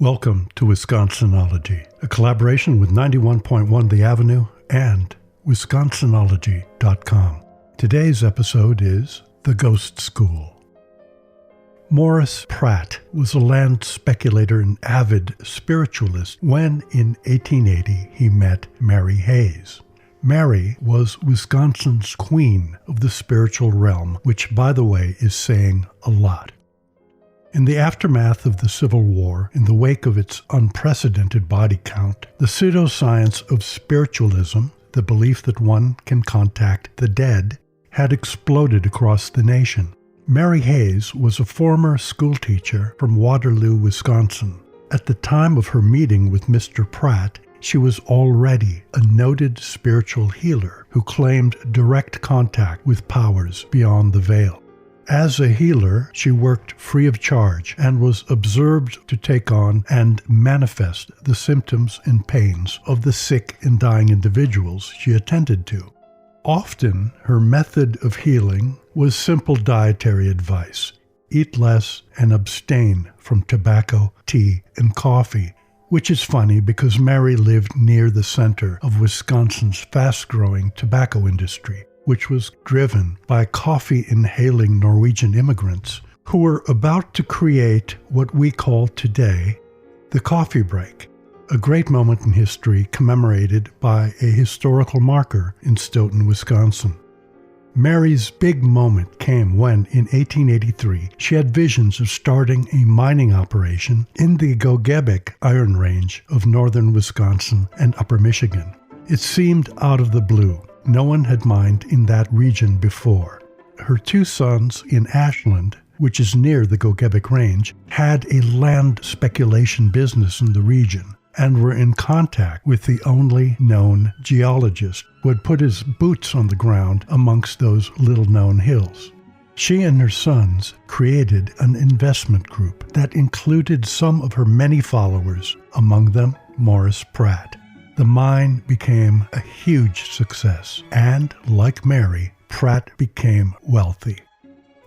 Welcome to Wisconsinology, a collaboration with 91.1 The Avenue and Wisconsinology.com. Today's episode is The Ghost School. Morris Pratt was a land speculator and avid spiritualist when, in 1880, he met Mary Hayes. Mary was Wisconsin's queen of the spiritual realm, which, by the way, is saying a lot. In the aftermath of the Civil War, in the wake of its unprecedented body count, the pseudoscience of spiritualism, the belief that one can contact the dead, had exploded across the nation. Mary Hayes was a former schoolteacher from Waterloo, Wisconsin. At the time of her meeting with Mr. Pratt, she was already a noted spiritual healer who claimed direct contact with powers beyond the veil. As a healer, she worked free of charge and was observed to take on and manifest the symptoms and pains of the sick and dying individuals she attended to. Often, her method of healing was simple dietary advice: eat less and abstain from tobacco, tea, and coffee, which is funny because Mary lived near the center of Wisconsin's fast-growing tobacco industry, which was driven by coffee-inhaling Norwegian immigrants who were about to create what we call today the coffee break, a great moment in history commemorated by a historical marker in Stoughton, Wisconsin. Mary's big moment came when, in 1883, she had visions of starting a mining operation in the Gogebic Iron Range of northern Wisconsin and upper Michigan. It seemed out of the blue. No one had mined in that region before. Her two sons in Ashland, which is near the Gogebic Range, had a land speculation business in the region and were in contact with the only known geologist who had put his boots on the ground amongst those little-known hills. She and her sons created an investment group that included some of her many followers, among them Morris Pratt. The mine became a huge success, and, like Mary, Pratt became wealthy.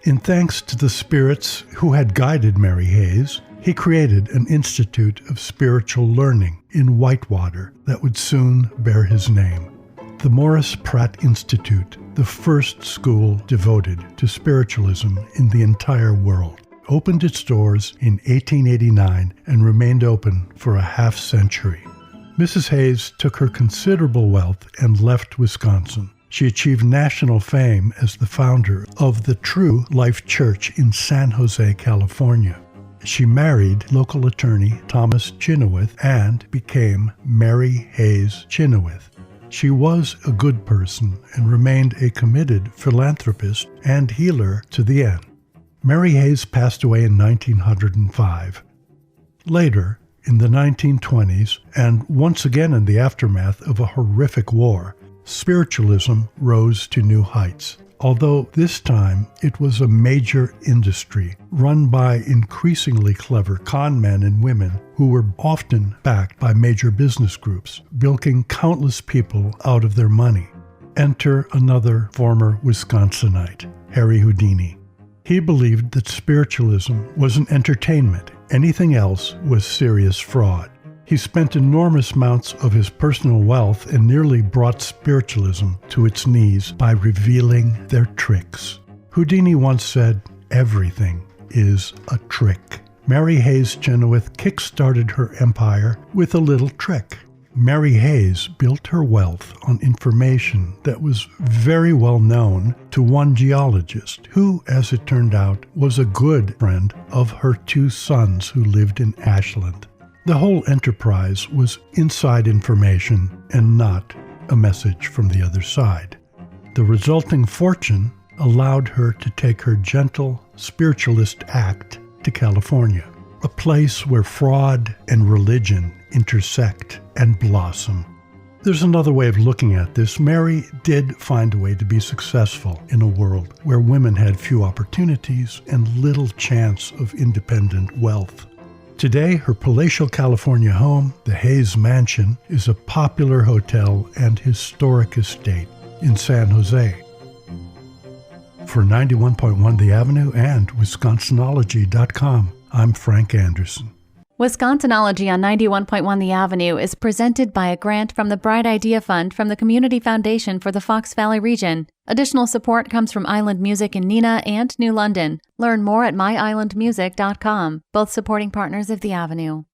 In thanks to the spirits who had guided Mary Hayes, he created an Institute of Spiritual Learning in Whitewater that would soon bear his name. The Morris Pratt Institute, the first school devoted to spiritualism in the entire world, opened its doors in 1889 and remained open for a half-century. Mrs. Hayes took her considerable wealth and left Wisconsin. She achieved national fame as the founder of the True Life Church in San Jose, California. She married local attorney Thomas Chenoweth and became Mary Hayes Chenoweth. She was a good person and remained a committed philanthropist and healer to the end. Mary Hayes passed away in 1905. Later, in the 1920s, and once again in the aftermath of a horrific war, spiritualism rose to new heights, although this time it was a major industry run by increasingly clever con men and women who were often backed by major business groups, bilking countless people out of their money. Enter another former Wisconsinite, Harry Houdini. He believed that spiritualism was an entertainment. Anything else was serious fraud. He spent enormous amounts of his personal wealth and nearly brought spiritualism to its knees by revealing their tricks. Houdini once said, "Everything is a trick." Mary Hayes Chenoweth kick-started her empire with a little trick. Mary Hayes built her wealth on information that was very well known to one geologist who, as it turned out, was a good friend of her two sons who lived in Ashland. The whole enterprise was inside information and not a message from the other side. The resulting fortune allowed her to take her gentle spiritualist act to California, a place where fraud and religion intersect and blossom. There's another way of looking at this. Mary did find a way to be successful in a world where women had few opportunities and little chance of independent wealth. Today, her palatial California home, the Hayes Mansion, is a popular hotel and historic estate in San Jose. For 91.1 The Avenue and Wisconsinology.com, I'm Frank Anderson. Wisconsinology on 91.1 The Avenue is presented by a grant from the Bright Idea Fund from the Community Foundation for the Fox Valley region. Additional support comes from Island Music in Neenah and New London. Learn more at myislandmusic.com, both supporting partners of The Avenue.